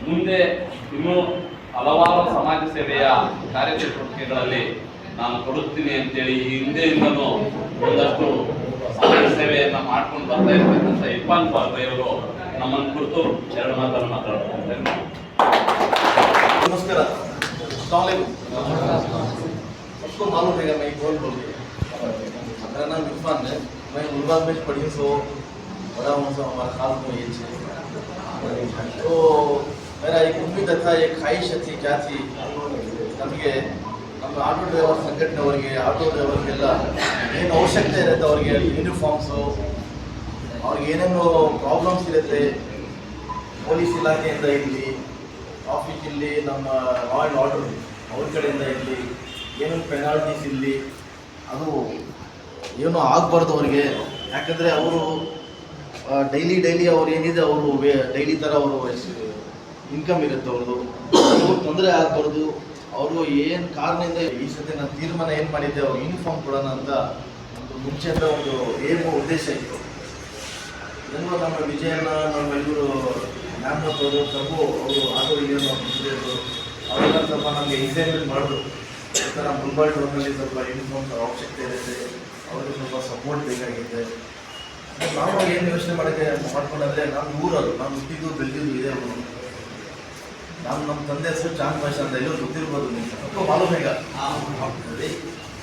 ಮುಂದೆ ಇನ್ನೂ ಹಲವಾರು ಸಮಾಜ ಸೇವೆಯ ಕಾರ್ಯಚಟುವಟಿಕೆಗಳಲ್ಲಿ ನಾನು ಕೊಡುತ್ತೀನಿ ಅಂತೇಳಿ ಈ ಹಿಂದೆಯಿಂದನೂ ಒಂದಷ್ಟು ಸಮಾಜ ಸೇವೆಯನ್ನು ಮಾಡ್ಕೊಂಡು ಬರ್ತಾ ಇರ್ತಕ್ಕಂಥ ಇರ್ಫಾನ್ ಫಾರ್ಬೈ ಅವರು ನಮ್ಮನ್ನು ಕುರಿತು ಎರಡು ಮಾತನ್ನು ಮಾತಾಡ್ತಾರೆ. नमस्कार, सबको मालूम है मैं कौन बोल रही हूँ। मेरा नाम इरफान है। मैं गुलबाग में पढ़ी सो बड़ा हूँ, सो हमारा खास में ये चीज़। तो मेरा एक उम्मीद था, एक ख्वाहिश थी, क्या थी नಮಗೆ ನಮ್ಮ ಆಟೋ ಡ್ರೈವರ್ ಸಂಘಟನೆಯವರಿಗೆ, ಆಟೋ ಡ್ರೈವರ್ಗೆಲ್ಲ ಏನು ಅವಶ್ಯಕತೆ ಇರುತ್ತೆ ಅವ್ರಿಗೆ ಯೂನಿಫಾರ್ಮ್ಸು, ಅವ್ರಿಗೆ ಏನೇನು ಪ್ರಾಬ್ಲಮ್ಸ್ ಇರುತ್ತೆ, ಪೊಲೀಸ್ ಇಲಾಖೆಯಿಂದ ಇರಲಿ, ಟ್ರಾಫಿಕ್ ಇಲ್ಲಿ ನಮ್ಮ ಲಾ ಆ್ಯಂಡ್ ಆರ್ಡರ್ ಅವ್ರ ಕಡೆಯಿಂದ ಇರಲಿ, ಏನೇನು ಪೆನಾಲ್ಟೀಸ್ ಇರಲಿ, ಅದು ಏನೂ ಆಗಬಾರ್ದು ಅವ್ರಿಗೆ. ಯಾಕಂದರೆ ಅವರು ಡೈಲಿ ಅವ್ರು ಏನಿದೆ ಅವರು ಡೈಲಿ ಥರ ಅವರು ಇನ್ಕಮ್ ಇರುತ್ತೆ ಅವ್ರದ್ದು, ತೊಂದರೆ ಆಗಬಾರ್ದು. ಅವರು ಏನು ಕಾರಣದಿಂದ ಈ ಸತಿ ನಾನು ತೀರ್ಮಾನ ಏನು ಮಾಡಿದ್ದೆ, ಅವ್ರು ಯೂನಿಫಾರ್ಮ್ ಕೊಡೋಣ ಅಂತ ಒಂದು ಮುಂಚೆಯಿಂದ ಒಂದು ಉದ್ದೇಶ ಇತ್ತು. ಏನೋ ನಮ್ಮ ವಿಜಯನ ನಮ್ಮೆಲ್ಲರೂ ನ್ಯಾಮತ್ ಅವರು ಪ್ರಭು ಅವರು ಆಟೋ ಏನೋ ಮುಗಿದ್ರು, ಅವೆಲ್ಲ ಸ್ವಲ್ಪ ನಮಗೆ ಎಕ್ಸಾಮಿನ್ ಮಾಡಿದ್ರು. ಈ ಥರ ಮುಲ್ಬಾಲ್ ಟೌನಲ್ಲಿ ಸ್ವಲ್ಪ ಯೂನಿಫಾರ್ಮ್ ಅವಶ್ಯಕತೆ ಇರುತ್ತೆ, ಅವ್ರಿಗೆ ಸ್ವಲ್ಪ ಸಪೋರ್ಟ್ ಬೇಕಾಗಿದೆ. ನಾವು ಏನು ಯೋಚನೆ ಮಾಡ್ಕೊಂಡ್ರೆ ನಾನು ಊರದು, ನಾನು ಹುಟ್ಟಿದ್ದು ಬೆಳೆದಿದ್ದು ಇದೆ ಊರು. ನಾನು ನಮ್ಮ ತಂದೆ ಹೆಸರು ಚಾಂದ್ ಭಾಷಾ ಅಂತ ಎಲ್ಲರೂ ಗೊತ್ತಿರ್ಬೋದು, ನಿಮ್ಗೆ ಸ್ವಲ್ಪ ಮಾಲೂಮ್ ಹೇಗ.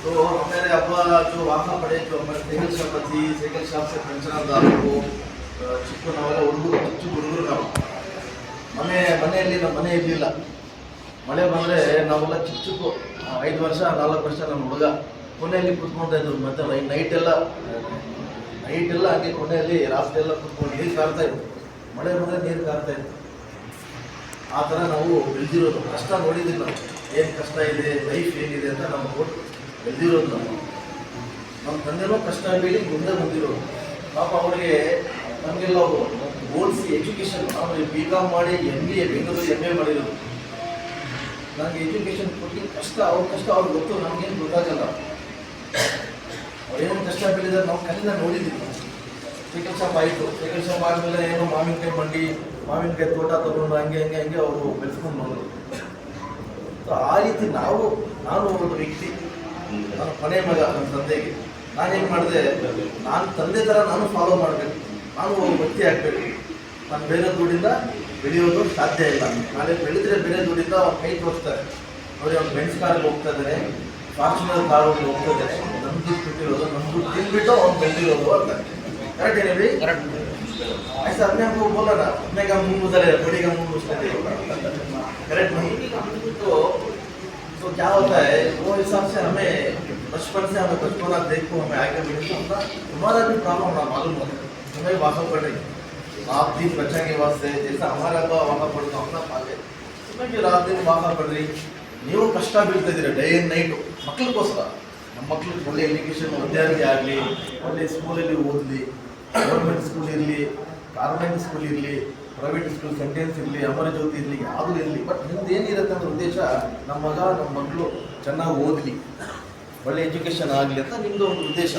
तो हमारे अब्बा जो वाहा पड़े, जो हमारे साइकिल शॉप थी, साइकिल शॉप से पंचनाथ को ಚಿಕ್ಕ ನಾವೆಲ್ಲ ಹುಡುಗರು ನಾವು ಮನೆಯಲ್ಲಿ ನಮ್ಮ ಮನೆ ಇರಲಿಲ್ಲ. ಮಳೆ ಬಂದರೆ ನಾವೆಲ್ಲ ಚಿಕ್ಕ 5 ವರ್ಷ 4 ವರ್ಷ ನಮ್ಮ ಹುಡುಗ ಕೊನೆಯಲ್ಲಿ ಕೂತ್ಕೊಳ್ತಾ ಇದ್ರು. ಮತ್ತೆ ನೈಟೆಲ್ಲ ಹಾಗೆ ಕೊನೆಯಲ್ಲಿ ರಾತ್ರಿ ಎಲ್ಲ ಕೂತ್ಕೊಂಡು ನೀರು ಕಾರ್ತಾ ಇತ್ತು. ಮಳೆ ಬಂದರೆ ನೀರು ಕಾರ್ತಾ ಇತ್ತು. ಆ ಥರ ನಾವು ಬೆಳೆದಿರೋದು, ಕಷ್ಟ ನೋಡಿದ್ದೀವಿ ನಾವು, ಏನು ಕಷ್ಟ ಇದೆ, ಲೈಫ್ ಏನಿದೆ ಅಂತ ನಾವು ಬೆಳೆದಿರೋದು. ನಮ್ಮ ತಂದೆನೂ ಕಷ್ಟ ಬೀಳಿ ಮುಂದೆ ಬಂದಿರೋದು. ಪಾಪ ಅವ್ರಿಗೆ ನಮಗೆಲ್ಲ ಓದಿಸಿ ಎಜುಕೇಷನ್, ನಾವು BCom ಮಾಡಿ MBA ಬೆಂಗಳೂರು MA ಮಾಡಿರೋದು. ನನಗೆ ಎಜುಕೇಷನ್ ಕೊಟ್ಟು ಕಷ್ಟ, ಅವ್ರ ಕಷ್ಟ ಅವ್ರಿಗೆ ಗೊತ್ತು, ನಮಗೇನು ಗೊತ್ತಾಗಲ್ಲ. ಅವ್ರೇನು ಕಷ್ಟ ಬೀಳಿದಾರೆ ನಾವು ಕಣ್ಣಿಂದ ನೋಡಿದ್ದೀವಿ. ಸೈಕಲ್ ಶಾಪ್ ಆಯಿತು, ಸೈಕಲ್ ಶಾಪ್ ಆದಮೇಲೆ ಏನೋ ಮಾವಿನಕಾಯಿ ಮಂಡಿ, ಮಾವಿನಕಾಯಿ ತೋಟ ತಗೊಂಡು ಹಂಗೆ ಅವರು ಬೆಳೆಸ್ಕೊಂಡು ಬಂದರು. ಸೊ ಆ ರೀತಿ ನಾನು ಒಂದು ವ್ಯಕ್ತಿ, ನಾನು ಕೊನೆ ಮಗ ನನ್ನ ತಂದೆಗೆ. ನಾನೇನು ಮಾಡಿದೆ, ನಾನು ತಂದೆ ಥರ ನಾನು ಫಾಲೋ ಮಾಡಬೇಕು, ನಾನು ಒಬ್ಬ ವ್ಯಕ್ತಿ ಆಗಬೇಕು. ನಾನು ಬೇರೆ ದುಡ್ಡಿಂದ ಬೆಳೆಯೋದು ಸಾಧ್ಯ ಇಲ್ಲ. ನಾಳೆ ಬೆಳೆದ್ರೆ ಬೇರೆ ದುಡ್ಡಿಂದ ಅವ್ರು ಕೈ ತೋರಿಸ್ತಾರೆ. ನೋಡಿ, ಅವ್ನು ಬೆಂಚ್ ಕಾರಲ್ಲಿ ಹೋಗ್ತಾ ಇದ್ದಾರೆ, ಫಾರ್ಚುನರ್ ಕಾರಲ್ಲಿ ಹೋಗ್ತಾ ಇದ್ದಾರೆ. ನನ್ನ ದುಡ್ಡು ಬಿಟ್ಟಿರೋದು, ನನ್ನ ದುಡ್ಡು ತಿಂದ್ಬಿಟ್ಟು ಅವ್ನು ಬೆಳೆದಿರೋದು ಅಂತ. करेक्ट है ना भाई? ऐसा अपने आप को बोला ना, अपने का मुंह उधर है, बड़ी का मुंह उसने देखा, करेक्ट नहीं? तो क्या होता है, वो हिसाब से हमें बचपन से हमें बचपना देखो, हमें आगे बढ़े तो तुम्हारा भी प्रॉब्लम ना मालूम होता है, तुम्हें वाक़ा पड़ रही, आप दिन बचाने वास्ते जैसा हमारा अब्बा वाक़ा पड़ता अपना पाले, तुम्हें भी रात दिन वाक़ा पड़ रही. ನೀವು ಕಷ್ಟ ಬೀಳ್ತಿದ್ದೀರ ಡೇ ಆ್ಯಂಡ್ ನೈಟು ಮಕ್ಕಳಿಗೋಸ್ಕರ. ನಮ್ಮ ಮಕ್ಕಳಿಗೆ ಒಳ್ಳೆ ಎಜುಕೇಷನ್, ವಿದ್ಯಾರ್ಥಿ ಆಗಲಿ, ಒಳ್ಳೆ ಸ್ಕೂಲಲ್ಲಿ ಓದಲಿ, ಗೌರ್ಮೆಂಟ್ ಸ್ಕೂಲ್ ಇರಲಿ, ಕಾನ್ವೆಂಟ್ ಸ್ಕೂಲ್ ಇರಲಿ, ಪ್ರೈವೇಟ್ ಸ್ಕೂಲ್, ಸೆಂಟೆನ್ಸ್ ಇರಲಿ, ಅಮರ ಜ್ಯೋತಿ ಇರಲಿ, ಯಾವುದೂ ಇರಲಿ. ಬಟ್ ನಿಮ್ದು ಏನಿರುತ್ತೆ ಅನ್ನೋ ಉದ್ದೇಶ, ನಮ್ಮ ಮಗ ನಮ್ಮ ಮಕ್ಕಳು ಚೆನ್ನಾಗಿ ಓದಲಿ, ಒಳ್ಳೆ ಎಜುಕೇಷನ್ ಆಗಲಿ ಅಂತ ನಿಮ್ಮದು ಒಂದು ಉದ್ದೇಶ.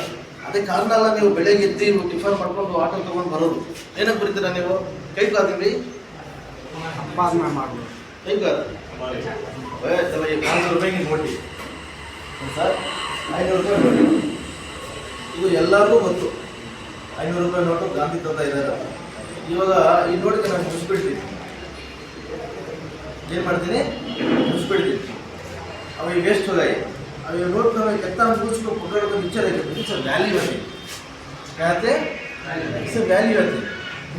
ಅದೇ ಕಾರಣ ಅಲ್ಲ ನೀವು ಬೆಳಗ್ಗೆ ಎದ್ದು ಟಿಫನ್ ಮಾಡ್ಕೊಂಡು ಆಟೋ ತೊಗೊಂಡು ಬರೋದು. ಏನಕ್ಕೆ ಬರ್ತೀರಾ ನೀವು? ಕೈ ಕಾದಿರಿ, ಕೈ ಕಾದ चलो ये 500 रुपये की नोटी सर, 500 रुपये नोटी. ಇದು ಎಲ್ಲರಿಗೂ ಗೊತ್ತು, 500 ರೂಪಾಯಿ ನೋಟು ಗಾಂಧಿ ತಂದ ಇದ್ದಾರೆ. ಇವಾಗ ಈ ನೋಟಿಗೆ ನಾನು ಮುಗಿಸ್ಬಿಡ್ತೀನಿ. ಏನು ಮಾಡ್ತೀನಿ? ಮುಗಿಸ್ಬಿಡ್ತೀನಿ. ಅವು ಈಗ ವೇಸ್ಟ್ ಹೋಗಾಯಿ. अभी नोट में कितना कुछ को पकड़ कर नीचे रखे, इससे वैल्यू आती है. कहते इससे वैल्यू आती है.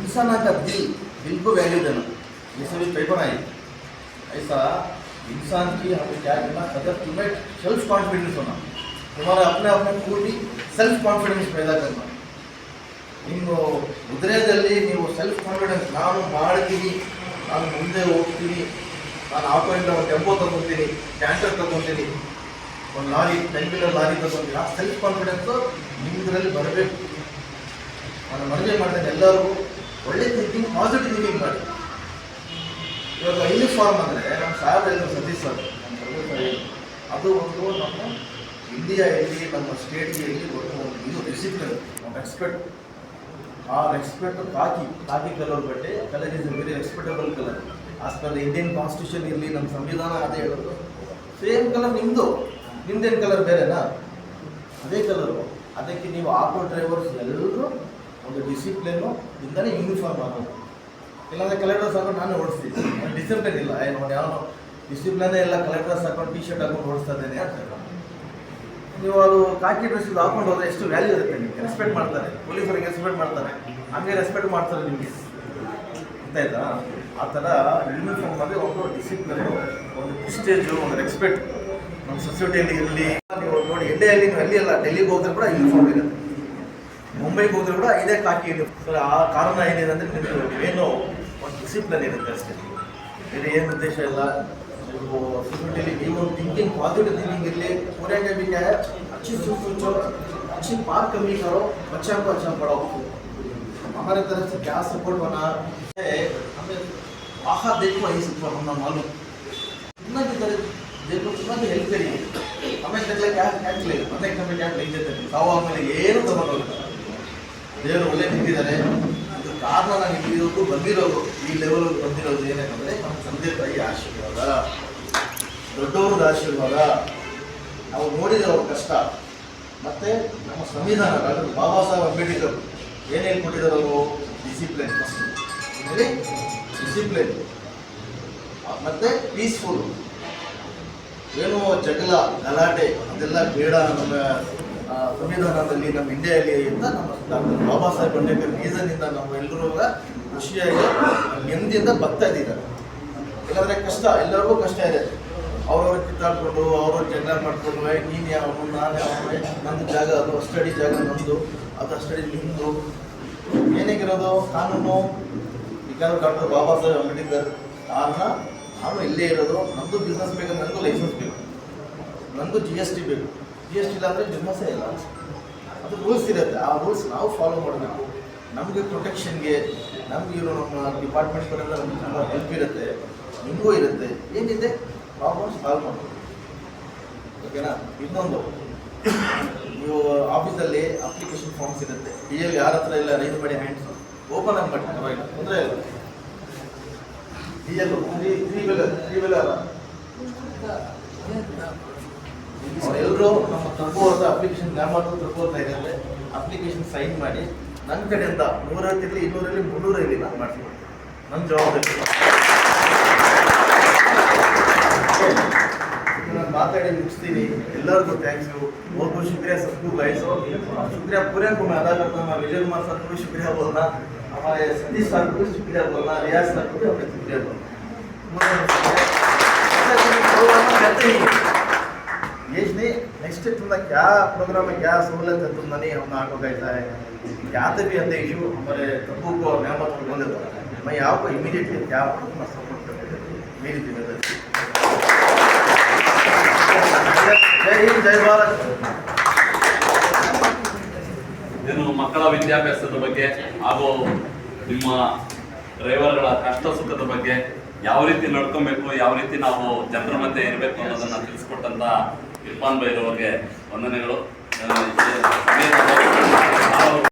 इंसान का दिल को वैल्यू देना. जैसे भी पेपर आई ऐसा इंसान की हमें क्या करना, कदर तुम्हें सेल्फ कॉन्फिडेंस होना, तुम्हारा अपने पूरी सेल्फ कॉन्फिडेंस पैदा करना. ನೀವು ಹೃದಯದಲ್ಲಿ ನೀವು ಸೆಲ್ಫ್ ಕಾನ್ಫಿಡೆನ್ಸ್, ನಾನು ಮಾಡ್ತೀನಿ, ನಾನು ಮುಂದೆ ಹೋಗ್ತೀನಿ, ನಾನು ಆಟೋಯಿಂದ ಒಂದು ಟೆಂಪೋ ತಗೊತೀನಿ, ಟ್ಯಾಂಕರ್ ತಗೊತೀನಿ, ಒಂದು ಲಾರಿ 10 ವೀಲರ್ ಲಾರಿ ತಗೊತೀನಿ. ಆ ಸೆಲ್ಫ್ ಕಾನ್ಫಿಡೆನ್ಸು ನಿಮ್ಮದ್ರಲ್ಲಿ ಬರಬೇಕು. ನಾನು ಮನವಿ ಮಾಡ್ತೇನೆ ಎಲ್ಲರಿಗೂ, ಒಳ್ಳೆ ಥಿಂಕಿಂಗ್, ಪಾಸಿಟಿವ್ ಥಿಂಕಿಂಗ್ ಮಾಡಿ. ಇವಾಗ ಯೂನಿಫಾರ್ಮ್ ಅಂದರೆ ನಮ್ಮ ಸಾಹೇಬ್ ಸತೀಶ್ ಸರ್, ನಮ್ಮ ಸರ್ವೆ ಅದು ಒಂದು ನಮ್ಮ ಇಂಡಿಯಾದಲ್ಲಿ, ನಮ್ಮ ಸ್ಟೇಟ್ಗೆ ಒಂದು ಇದು ಡಿಸಿಪ್ಲಿನ್, ನಮ್ಮ ರೆಸ್ಪೆಕ್ಟ್. ಆ ರೆಸ್ಪೆಕ್ಟ್ ಕಾಕಿ ಕಲರ್ ಬಟ್ಟೆ, colour is a very respectable colour. As per Indian constitution ಇರಲಿ, ನಮ್ಮ ಸಂವಿಧಾನ ಅದೇ ಹೇಳೋದು. ಸೇಮ್ ಕಲರ್ ನಿಮ್ದೇನು ಕಲರ್ ಬೇರೆನಾ? ಅದೇ ಕಲರು. ಅದಕ್ಕೆ ನೀವು ಆಟೋ ಡ್ರೈವರ್ಸ್ ಎಲ್ಲರೂ ಒಂದು ಡಿಸಿಪ್ಲಿನ್ನು ಇಂದಲೇ ಯೂನಿಫಾರ್ಮ್ ಆಗೋದು. ಇಲ್ಲಾಂದರೆ ಕಲೆಕ್ಟರ್ಸ್ ಹಾಕೊಂಡು ನಾನು ಓಡಿಸ್ತೀನಿ. ಡಿಸಿಪ್ಲಿನ್ ಇಲ್ಲ, ಯಾವ ಡಿಸಿಪ್ಲಿನೇ ಇಲ್ಲ, ಕಲೆಕ್ಟರ್ಸ್ ಹಾಕೊಂಡು ಟಿ ಶರ್ಟ್ ಹಾಕೊಂಡು ಓಡಿಸ್ತಾ ಇದ್ದೇನೆ ಅಂತ. ನೀವು ಅದು ಕಾಕಿ ಡ್ರೆಸ್ ಇದು ಹಾಕೊಂಡು ಹೋದರೆ ಎಷ್ಟು ವ್ಯಾಲ್ಯೂ ಇರುತ್ತೆ, ನಿಮಗೆ ರೆಸ್ಪೆಕ್ಟ್ ಮಾಡ್ತಾರೆ, ಪೊಲೀಸರಿಗೆ ರೆಸ್ಪೆಕ್ಟ್ ಮಾಡ್ತಾರೆ, ಹಂಗೆ ರೆಸ್ಪೆಕ್ಟ್ ಮಾಡ್ತಾರೆ ನಿಮಗೆ. ಗೊತ್ತಾಯ್ತಾ? ಆ ಥರ ಯೂನಿಫಾರ್ಮ್ ಅಂದರೆ ಒಂದು ಡಿಸಿಪ್ಲಿನ್, ಒಂದು ಪ್ರಿಸ್ಟೇಜು, ಒಂದು ರೆಸ್ಪೆಕ್ಟ್ ನಮ್ಮ ಸೊಸೈಟಿಯಲ್ಲಿ ಇರಲಿ. ನೀವು ನೋಡಿ, ಇಂಡಿಯಾದಲ್ಲಿ ನೀವು ಅಲ್ಲಿ ಅಲ್ಲ, ಡೆಲ್ಲಿಗೆ ಹೋದ್ರೆ ಕೂಡ ಯೂನಿಫಾರ್ಮ್ ಇರುತ್ತೆ, ಮುಂಬೈಗೆ ಹೋದ್ರೆ ಕೂಡ ಇದೇ ಕಾಕಿ ಯೂನಿಫಾರ್ಮ್. ಸರ್ ಆ ಕಾರಣ ಏನಿದೆ ಅಂದರೆ ನಿಮಗೆ ಏನೋ ಒಂದು ಡಿಸಿಪ್ಲಿನ್ ಇರುತ್ತೆ ಅಷ್ಟೇ, ಬೇರೆ ಏನು ಉದ್ದೇಶ ಇಲ್ಲ. ನೀವು सॉसाइटी की वो थिंकिंग पॉजिटिव थिंकिंग के लिए पूरे के भी क्या है, अच्छी सोचो, अच्छी बात कमी करो, बच्चा को अच्छा पढ़ाओ. हमारे तरफ से क्या सपोर्ट बना है, हमें बाहर देखो यही सपोर्ट हमने मालूम इतना की तरह देखो, इतना भी हेल्प करिए. हमें क्या क्या ले हमें कमी क्या ले देते हैं साव आमेಲೆ ಏನು ತಗೊಂಡೋಗ್ತಾರೆ. ದೇವರು ಒಳ್ಳೆ ನಿಂತಿದ್ದಾರೆ. ಇದು ಕಾರಣ ನಾನು ಇಲ್ಲಿರೋದು ಬಂದಿರೋದು, ಈ ಲೆವೆಲ್ ಬಂದಿರೋದು ಏನಂದರೆ ನಮ್ಮ ತಂದೆ ತಾಯಿ ಆಶೀರ್ವಾದ, ದೊಡ್ಡವ್ರದ ಆಶೀರ್ವಾದ. ನಾವು ನೋಡಿದ್ರೆ ಅವ್ರ ಕಷ್ಟ. ಮತ್ತು ನಮ್ಮ ಸಂವಿಧಾನ ಡಾಕ್ಟರ್ ಬಾಬಾ ಸಾಹೇಬ್ ಅಂಬೇಡ್ಕರ್ ಏನು ಹೇಳ್ಕೊಟ್ಟಿದ್ದಾರೆ ಅವರು, ಡಿಸಿಪ್ಲಿನ್ ಫಸ್ಟ್, ಡಿಸಿಪ್ಲಿನ್ ಮತ್ತು ಪೀಸ್ಫುಲ್. ಏನು ಜಗಳ ಗಲಾಟೆ ಅದೆಲ್ಲ ಬೇಡ ನಮ್ಮ ಸಂವಿಧಾನದಲ್ಲಿ, ನಮ್ಮ ಇಂಡಿಯಾದಲ್ಲಿ ಅಂತ ನಮ್ಮ ಡಾಕ್ಟರ್ ಬಾಬಾ ಸಾಹೇಬ್ ಅಂಬೇಡ್ಕರ್ ರೀಸನ್ನಿಂದ ನಾವು ಎಲ್ಲರೂ ಖುಷಿಯಾಗಿ ನೆಮ್ಮದಿಯಿಂದ ಬರ್ತಾ ಇದ್ದಾರೆ. ಇಲ್ಲಾಂದರೆ ಕಷ್ಟ, ಎಲ್ಲರಿಗೂ ಕಷ್ಟ ಇದೆ. ಅವ್ರವ್ರು ಕಿತ್ತಾಡ್ಕೊಂಡು ಅವ್ರವ್ರು ಜಗಳ ಮಾಡ್ಕೊಂಡು, ನೀನು ಯಾವ ನಾನು ಯಾವ, ನಂದು ಜಾಗ ಅದು, ಸ್ಟಡಿ ಜಾಗ ನಮ್ಮದು, ಅದು ಸ್ಟಡಿ ನಿಮ್ಮದು, ಏನಾಗಿರೋದು ಕಾನೂನು. ಈಗ ಡಾಕ್ಟರ್ ಬಾಬಾ ಸಾಹೇಬ್ ಅಂಬೇಡ್ಕರ್ ಕಾರಣ ನಾನು ಇಲ್ಲೇ ಇರೋದು. ನಮ್ಮದು ಬಿಸ್ನೆಸ್ ಬೇಕು, ನನಗೂ ಲೈಸೆನ್ಸ್ ಬೇಕು, ನನಗೂ GST ಬೇಕು. GST ಇಲ್ಲ ಅಂದರೆ ಬಿಸ್ನೆಸ್ಸೇ ಇಲ್ಲ. ಅದು ರೂಲ್ಸ್ ಇರುತ್ತೆ, ಆ ರೂಲ್ಸ್ ನಾವು ಫಾಲೋ ಮಾಡಬೇಕು. ನಮಗೆ ಪ್ರೊಟೆಕ್ಷನ್ಗೆ ನಮಗೆ ಇರೋ ನಮ್ಮ ಡಿಪಾರ್ಟ್ಮೆಂಟ್ ಕಡೆಯಿಂದ ನಮಗೆ ತುಂಬ ಹೆಲ್ಪ್ ಇರುತ್ತೆ, ನಿಮಗೂ ಇರುತ್ತೆ. ಏನಿದೆ ಪ್ರಾಬ್ಲಮ್ ಸಾಲ್ವ್ ಮಾಡಬೇಕು, ಓಕೆನಾ? ಇನ್ನೊಂದು, ನೀವು ಆಫೀಸಲ್ಲಿ ಅಪ್ಲಿಕೇಶನ್ ಫಾರ್ಮ್ಸ್ ಇರುತ್ತೆ, DL ಯಾರ ಹತ್ರ ಇಲ್ಲ ರೈಸ್ ಮಾಡಿ ಹ್ಯಾಂಡ್ಸ್ ಓಪನ್ ಆಗಿ ಮಾಡಿ, ಪರವಾಗಿಲ್ಲ, ತೊಂದರೆ ಇಲ್ಲ. DL ತ್ರೀ ವೀಲರ್ ಅವರೆಲ್ಲರೂ ನಮ್ಮ ತಪ್ಪು ಅಂತ ಅಪ್ಲಿಕೇಶನ್ ಗ್ರಾಮರ್ ತಪ್ಪು ಅಂತ ಇರುತ್ತೆ. ಅಪ್ಲಿಕೇಶನ್ ಸೈನ್ ಮಾಡಿ ನನ್ನ ಕಡೆಯಿಂದ 150 ಇರಲಿ 200 ಇರಲಿ 300 ಇರಲಿ ನಾನು ಮಾಡ್ತೀನಿ, ನನ್ನ ಜವಾಬ್ದಾರಿ. ನಾನು ಮಾತಾಡಿ ಮುಗಿಸ್ತೀನಿ. ಎಲ್ಲರಿಗೂ ಥ್ಯಾಂಕ್ಸ್ यू, बहुत बहुत शुक्रिया सबको गाइस. शुक्रिया पूरे को मैं अदा करता हूँ. विजय कुमार सर को भी शुक्रिया बोलना, हमारे सतीश सर को भी शुक्रिया बोलना, रियाज सर को भी अपने शुक्रिया बोलना. ये नहीं नेक्स्ट तुमने क्या प्रोग्राम में क्या सहूलत है, तुम नहीं हम आपको कैसा है क्या भी अंदर इशू हमारे तब्बू को और नेमत को बोले तो मैं आपको इमीडिएटली क्या सपोर्ट करते मेरी जिम्मेदारी. जय हिंद, जय भारत. ಏನು ಮಕ್ಕಳ ವಿದ್ಯಾಭ್ಯಾಸದ ಬಗ್ಗೆ ಹಾಗೂ ನಿಮ್ಮ ಡ್ರೈವರ್ಗಳ ಕಷ್ಟ ಸುಖದ ಬಗ್ಗೆ ಯಾವ ರೀತಿ ನಡ್ಕೊಬೇಕು, ಯಾವ ರೀತಿ ನಾವು ಜನರ ಮಧ್ಯೆ ಇರಬೇಕು ಅನ್ನೋದನ್ನ ತಿಳಿಸ್ಕೊಟ್ಟಂತ ಇರ್ಫಾನ್ ಬೈರವ್ರಿಗೆ ವಂದನೆಗಳು.